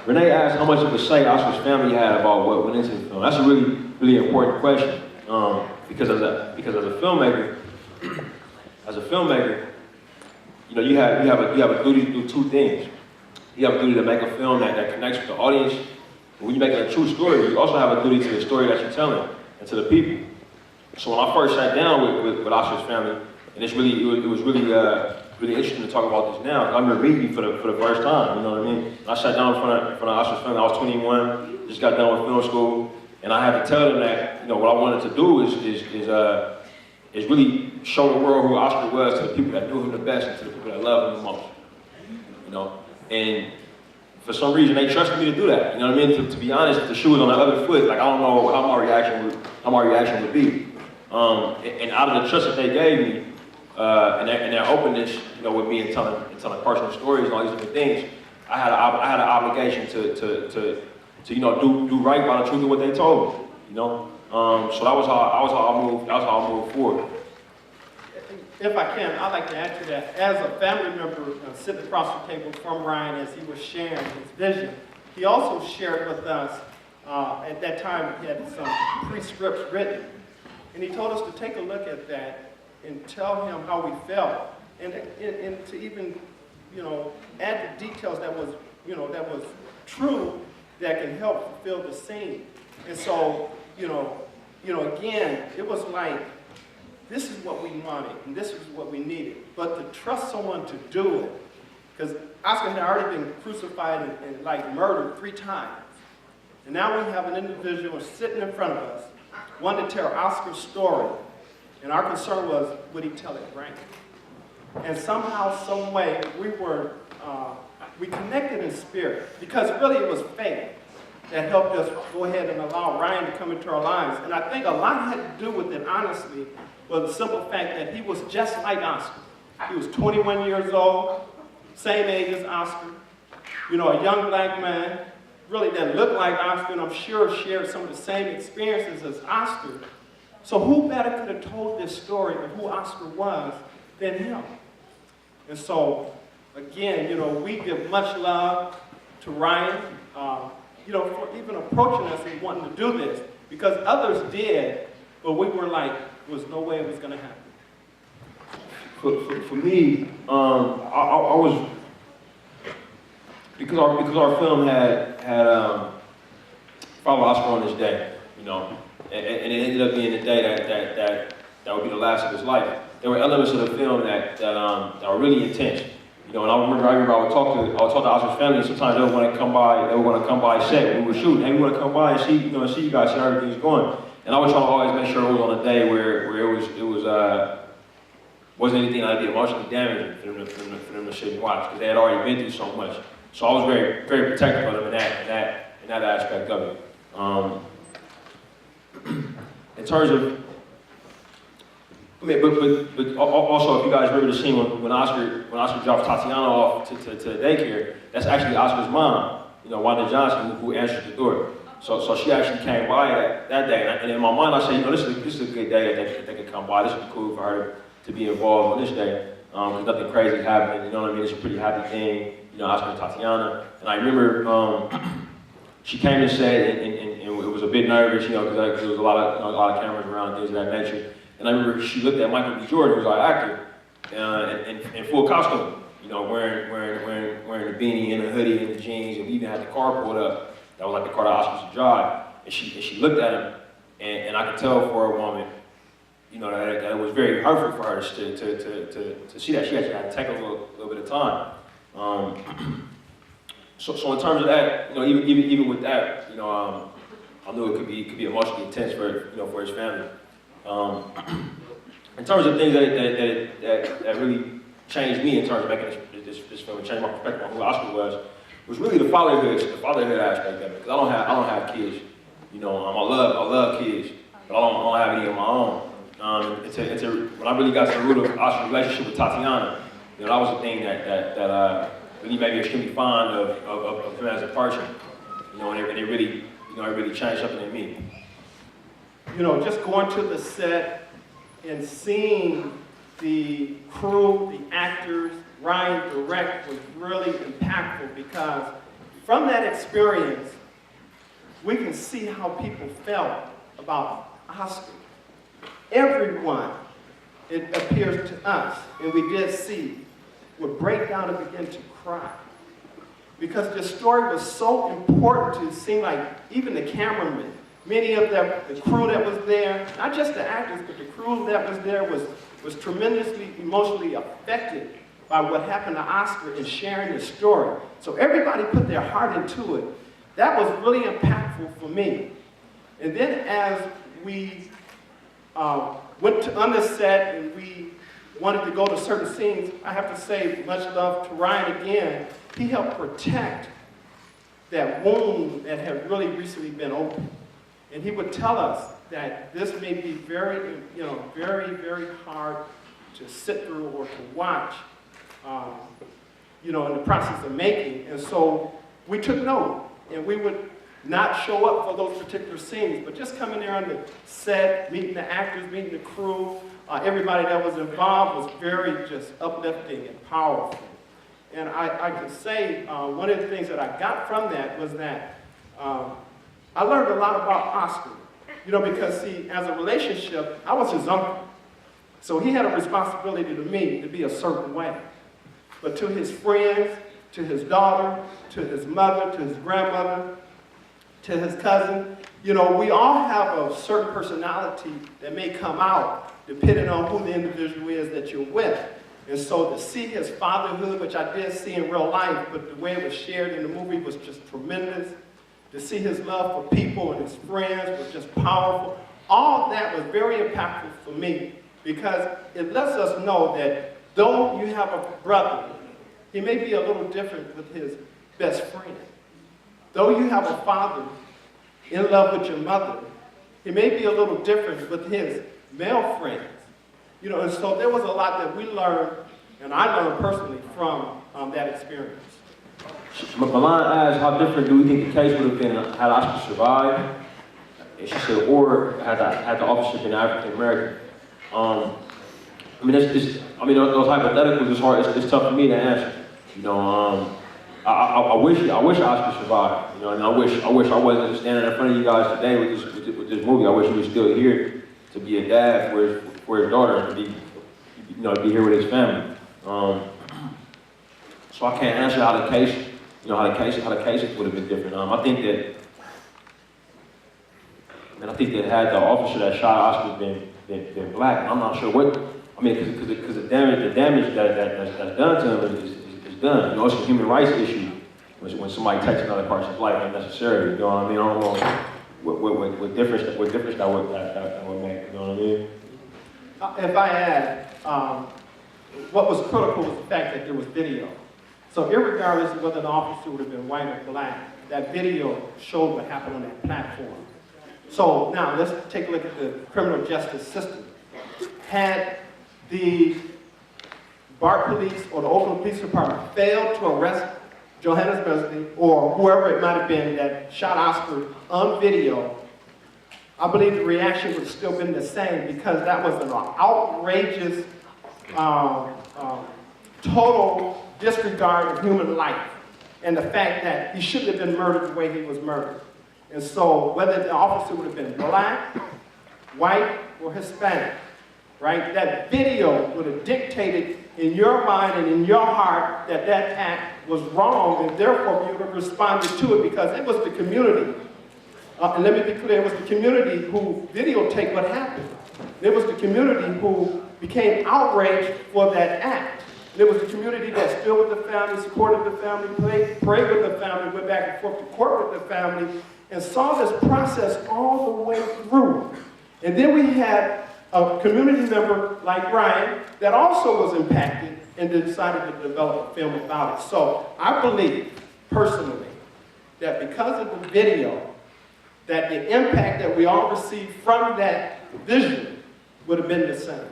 Renee asked how much of a say Oscar's family had about what went into the film. That's a really, really important question. Because as a filmmaker, you have a duty to do two things. You have a duty to make a film that connects with the audience. And when you're making a true story, you also have a duty to the story that you're telling and to the people. So when I first sat down with Oscar's family, and it was really interesting to talk about this now. I remember reading for the first time, you know what I mean? I sat down in front of Oscar's family. I was 21, just got done with film school, and I had to tell them that, you know, what I wanted to do is really show the world who Oscar was to the people that knew him the best and to the people that loved him the most, you know? And for some reason, they trusted me to do that, you know what I mean? To be honest, if the shoe was on the other foot, like, I don't know how my reaction would be. And out of the trust that they gave me, and their openness, you know, with me and telling personal stories and all these different things, I had an obligation to you know, do right by the truth of what they told me, you know. So that was how I moved forward. If I can, I'd like to add to that. As a family member sitting across the table from Ryan as he was sharing his vision, he also shared with us, at that time he had some pre-scripts written, and he told us to take a look at that and tell him how we felt, and to even, you know, add the details that was true that can help fulfill the scene. And so, you know, again, it was like, this is what we wanted, and this is what we needed. But to trust someone to do it, because Oscar had already been crucified and like murdered 3 times. And now we have an individual sitting in front of us, wanting to tell Oscar's story. And our concern was, would he tell it right? And somehow, some way, we connected in spirit, because really it was faith that helped us go ahead and allow Ryan to come into our lives. And I think a lot had to do with it, honestly, was the simple fact that he was just like Oscar. He was 21 years old, same age as Oscar, you know, a young black man, really that looked like Oscar, and I'm sure shared some of the same experiences as Oscar. So who better could have told this story of who Oscar was than him? And so, again, you know, we give much love to Ryan, you know, for even approaching us and wanting to do this, because others did, but we were like, there was no way it was going to happen. For me, I was, because our film had followed Oscar on this day, you know, and it ended up being the day that would be the last of his life. There were elements of the film that were really intense, you know. And I remember I would talk to Oscar's family, and sometimes they would want to come by set when we were shooting. Hey, we want to come by and see you guys, see how everything's going. And I was trying to always make sure it was on a day where it wasn't anything that'd be emotionally damaging for them to sit and watch, because they had already been through so much. So I was very, very protective of them in that aspect of it. In terms of, I mean, but also, if you guys remember the scene when Oscar drops Tatiana off to the daycare, that's actually Oscar's mom, you know, Wanda Johnson, who answers the door. So she actually came by that day, and in my mind I said, you know, this is a good day that they can come by. This would be cool for her to be involved on this day, because nothing crazy happened. You know what I mean? It's a pretty happy thing, you know, Oscar and Tatiana. And I remember she came and said, and it was a bit nervous, you know, because there was a lot of cameras around, things of that nature. And I remember she looked at Michael B. Jordan, who's our actor, in full costume, you know, wearing the beanie and the hoodie and the jeans, and we even had the car pulled up. That was like the car that Oscar used to drive. And she looked at him, and I could tell for a woman, you know, that it was very hurtful for her to see that. She actually had to take a little bit of time. So in terms of that, you know, even with that, you know, I knew it could be emotionally intense for his family. In terms of things that really changed me in terms of making this film and changed my perspective on who Oscar was really the fatherhood aspect of it. Because I don't have kids, you know. I love kids, but I don't have any of my own. When I really got to the root of Oscar's relationship with Tatiana, you know, that was the thing that really made me extremely fond of him as a person, you know, and it really changed something in me. You know, just going to the set and seeing the crew, the actors, Ryan direct was really impactful, because from that experience, we can see how people felt about Oscar. Everyone, it appears to us, and we did see, would break down and begin to cry. Because the story was so important, it seemed like even the cameramen, many of them, the crew that was there, not just the actors, but the crew that was there was tremendously emotionally affected by what happened to Oscar and sharing the story. So everybody put their heart into it. That was really impactful for me. And then as we went on the set and we wanted to go to certain scenes, I have to say much love to Ryan again. He helped protect that wound that had really recently been opened. And he would tell us that this may be very, very, very hard to sit through or to watch, in the process of making. And so we took note, and we would not show up for those particular scenes, but just coming there on the set, meeting the actors, meeting the crew, everybody that was involved was very just uplifting and powerful. And I can say one of the things that I got from that was that I learned a lot about Oscar, because see, as a relationship, I was his uncle. So he had a responsibility to me to be a certain way. But to his friends, to his daughter, to his mother, to his grandmother, to his cousin, we all have a certain personality that may come out depending on who the individual is that you're with. And so to see his fatherhood, which I did see in real life, but the way it was shared in the movie was just tremendous. To see his love for people and his friends was just powerful. All that was very impactful for me because it lets us know that though you have a brother, he may be a little different with his best friend. Though you have a father in love with your mother, he may be a little different with his male friends. And so there was a lot that we learned, and I learned personally from that experience. Milan asked, how different do we think the case would have been had Oscar survived? And she said, or had the officer been African American? Those hypotheticals is hard. It's tough for me to answer. I wish Oscar survived. And I wish I wasn't standing in front of you guys today with this movie. I wish he was still here to be a dad for his daughter and to be here with his family. So I can't answer how the case. How the cases would have been different. I think that had the officer that shot Oscar been black, I'm not sure what. Because the damage that's done to him is done. It's a human rights issue when somebody takes another person's life unnecessarily. I don't know what difference that would make. You know what I mean? If I add, what was critical was the fact that there was video. So irregardless of whether the officer would have been white or black, that video showed what happened on that platform. So now let's take a look at the criminal justice system. Had the BART police or the Oakland Police Department failed to arrest Johannes Besley or whoever it might have been that shot Oscar on video, I believe the reaction would have still been the same because that was an outrageous, total disregard of human life and the fact that he shouldn't have been murdered the way he was murdered. And so whether the officer would have been black, white, or Hispanic, right? That video would have dictated in your mind and in your heart that that act was wrong and therefore you would have responded to it because it was the community. And let me be clear, it was the community who videotaped what happened. It was the community who became outraged for that act. There was a community that stood with the family, supported the family, prayed with the family, went back and forth to court with the family, and saw this process all the way through. And then we had a community member like Ryan that also was impacted and decided to develop a film about it. So I believe, personally, that because of the video, that the impact that we all received from that vision would have been the same.